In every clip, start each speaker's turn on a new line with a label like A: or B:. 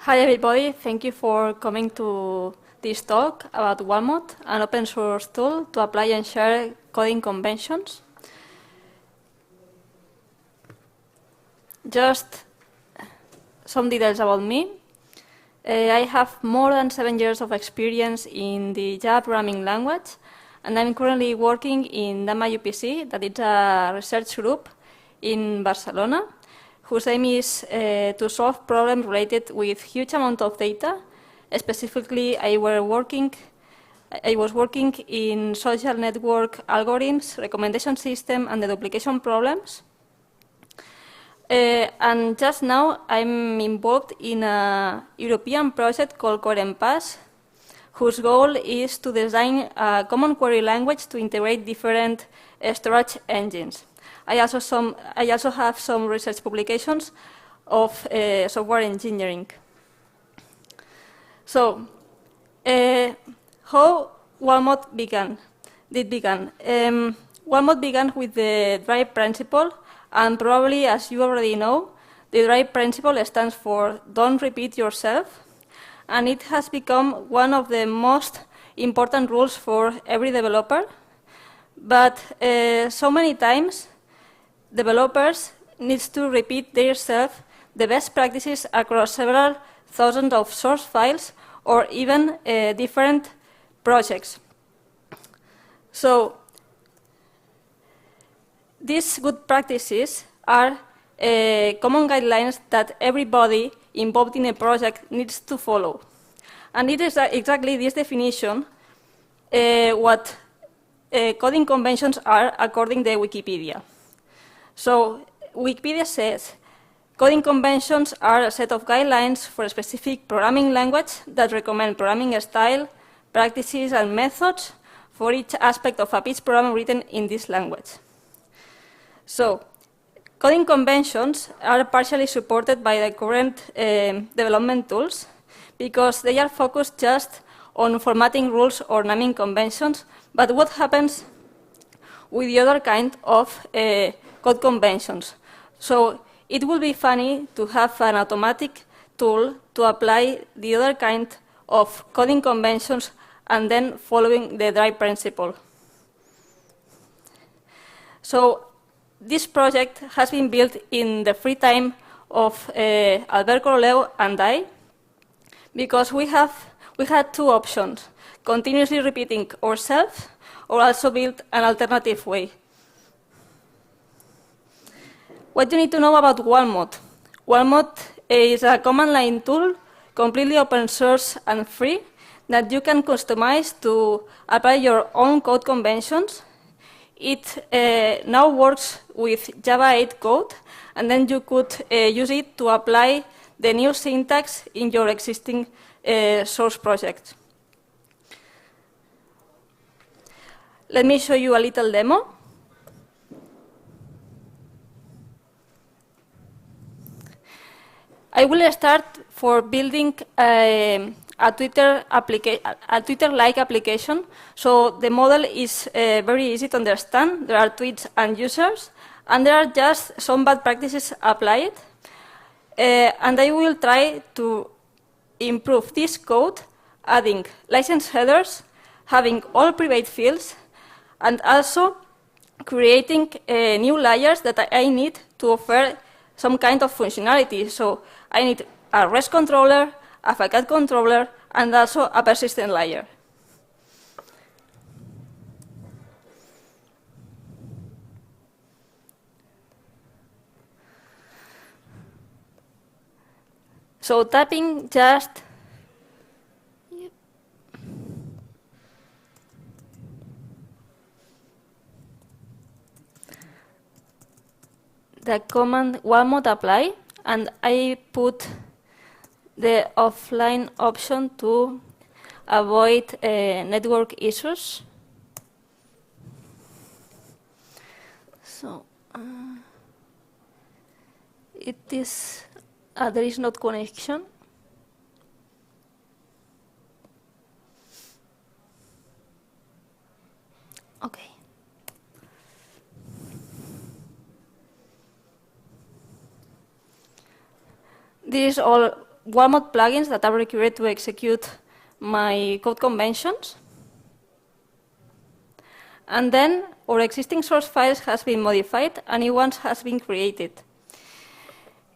A: Hi everybody, thank you for coming to this talk about Walkmod, an open source tool to apply and share coding conventions. Just some details about me. I have more than 7 years of experience in the Java programming language, and I'm currently working in Dama UPC, that is a research group in Barcelona, whose aim is to solve problems related with huge amount of data. Specifically, I was working in social network algorithms, recommendation system, and the duplication problems. And just now, I'm involved in a European project called FindBugs, whose goal is to design a common query language to integrate different storage engines. I also have some research publications of software engineering. So, how Walkmod began? Walkmod began with the drive principle, and probably, as you already know, the drive principle stands for don't repeat yourself, and it has become one of the most important rules for every developer. But so many times, developers need to repeat themselves the best practices across several thousands of source files or even different projects. So these good practices are common guidelines that everybody involved in a project needs to follow. And it is exactly this definition what coding conventions are according to Wikipedia. So Wikipedia says, coding conventions are a set of guidelines for a specific programming language that recommend programming style, practices, and methods for each aspect of a piece program written in this language. So coding conventions are partially supported by the current development tools because they are focused just on formatting rules or naming conventions, but what happens with the other kind of code conventions? So it would be funny to have an automatic tool to apply the other kind of coding conventions and then following the drive principle. So this project has been built in the free time of Alberto Leo and I, because we had two options: continuously repeating ourselves or also build an alternative way. What you need to know about Walkmod? Walkmod is a command line tool, completely open source and free, that you can customize to apply your own code conventions. It now works with Java 8 code, and then you could use it to apply the new syntax in your existing source project. Let me show you a little demo. I will start for building a Twitter-like application. So the model is very easy to understand. There are tweets and users, and there are just some bad practices applied. And I will try to improve this code, adding license headers, having all private fields, and also creating new layers that I need to offer some kind of functionality. So I need a REST controller, a FACAT controller, and also a persistent layer. So tapping just the command Walkmod apply, and I put the offline option to avoid network issues. So it is there is not connection. Okay. This is all Walkmod plugins that are required to execute my code conventions. And then our existing source files has been modified and new ones has been created.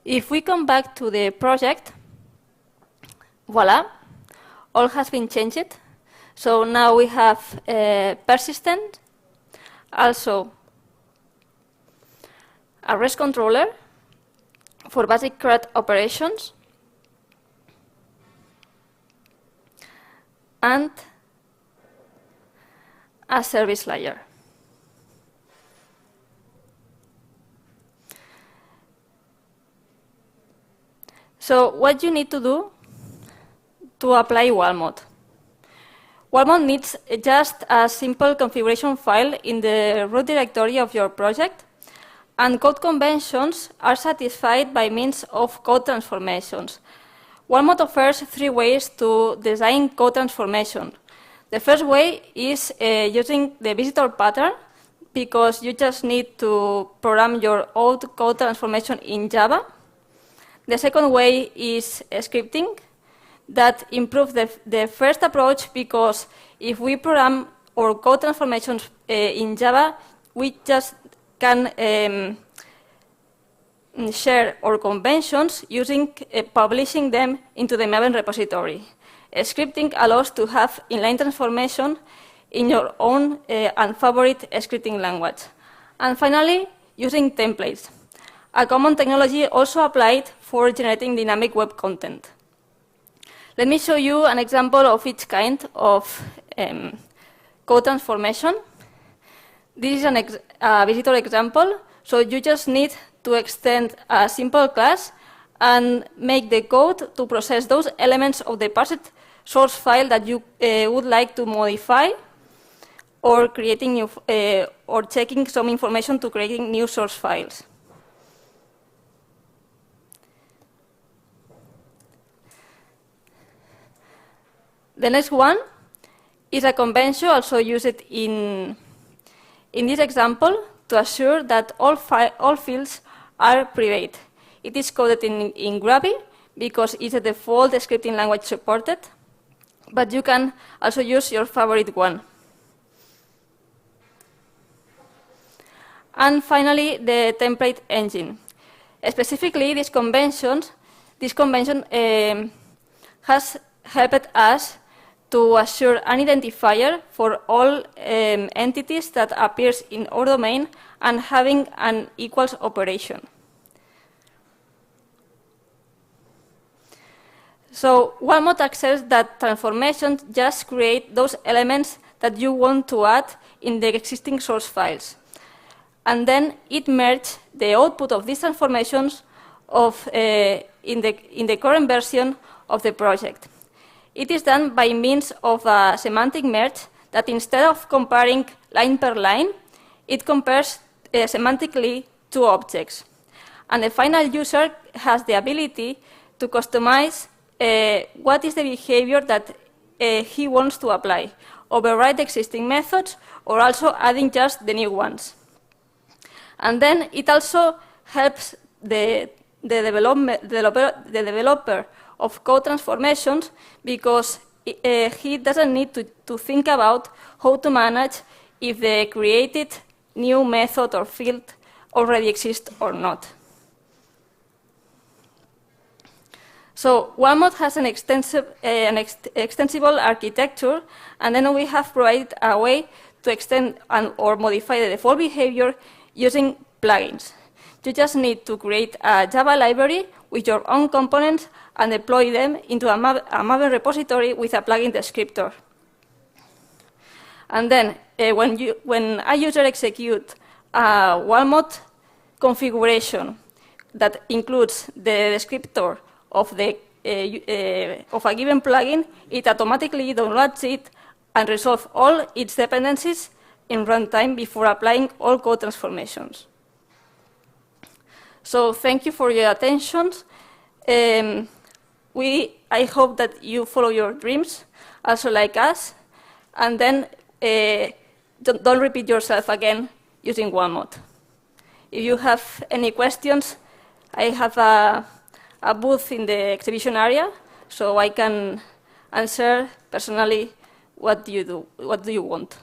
A: If we come back to the project, voila, all has been changed. So now we have persistent, also a REST controller for basic CRUD operations, and a service layer. So what you need to do to apply Walkmod? Walkmod needs just a simple configuration file in the root directory of your project, and code conventions are satisfied by means of code transformations. Walkmod offers 3 ways to design code transformation. The first way is using the visitor pattern, because you just need to program your own code transformation in Java. The second way is scripting, that improves the first approach, because if we program our code transformations in Java, we just can share our conventions using publishing them into the Maven repository. Scripting allows to have inline transformation in your own and favorite scripting language. And finally, using templates, a common technology also applied for generating dynamic web content. Let me show you an example of each kind of code transformation. This is a visitor example, so you just need to extend a simple class and make the code to process those elements of the parsed source file that you would like to modify, or creating new, or checking some information to creating new source files. The next one is a convention also used in this example to assure that all fields are private. It is coded in Groovy because it's the default scripting language supported, but you can also use your favorite one. And finally, the template engine. Specifically, this convention has helped us to assure an identifier for all entities that appears in our domain and having an equals operation. So Walkmod accepts that transformations just create those elements that you want to add in the existing source files. And then it merges the output of these transformations in the current version of the project. It is done by means of a semantic merge that instead of comparing line per line, it compares semantically 2 objects. And the final user has the ability to customize what is the behavior that he wants to apply, override existing methods, or also adding just the new ones. And then it also helps the developer of code transformations, because he doesn't need to think about how to manage if the created new method or field already exists or not. So Walkmod has an extensible architecture, and then we have provided a way to extend or modify the default behavior using plugins. You just need to create a Java library with your own components and deploy them into a Maven repository with a plugin descriptor. And then when a user executes a Walkmod configuration that includes the descriptor of a given plugin, it automatically downloads it and resolves all its dependencies in runtime before applying all code transformations. So thank you for your attention. I hope that you follow your dreams, also like us, and then don't repeat yourself again using Walkmod. If you have any questions, I have a a booth in the exhibition area, so I can answer personally what do you want.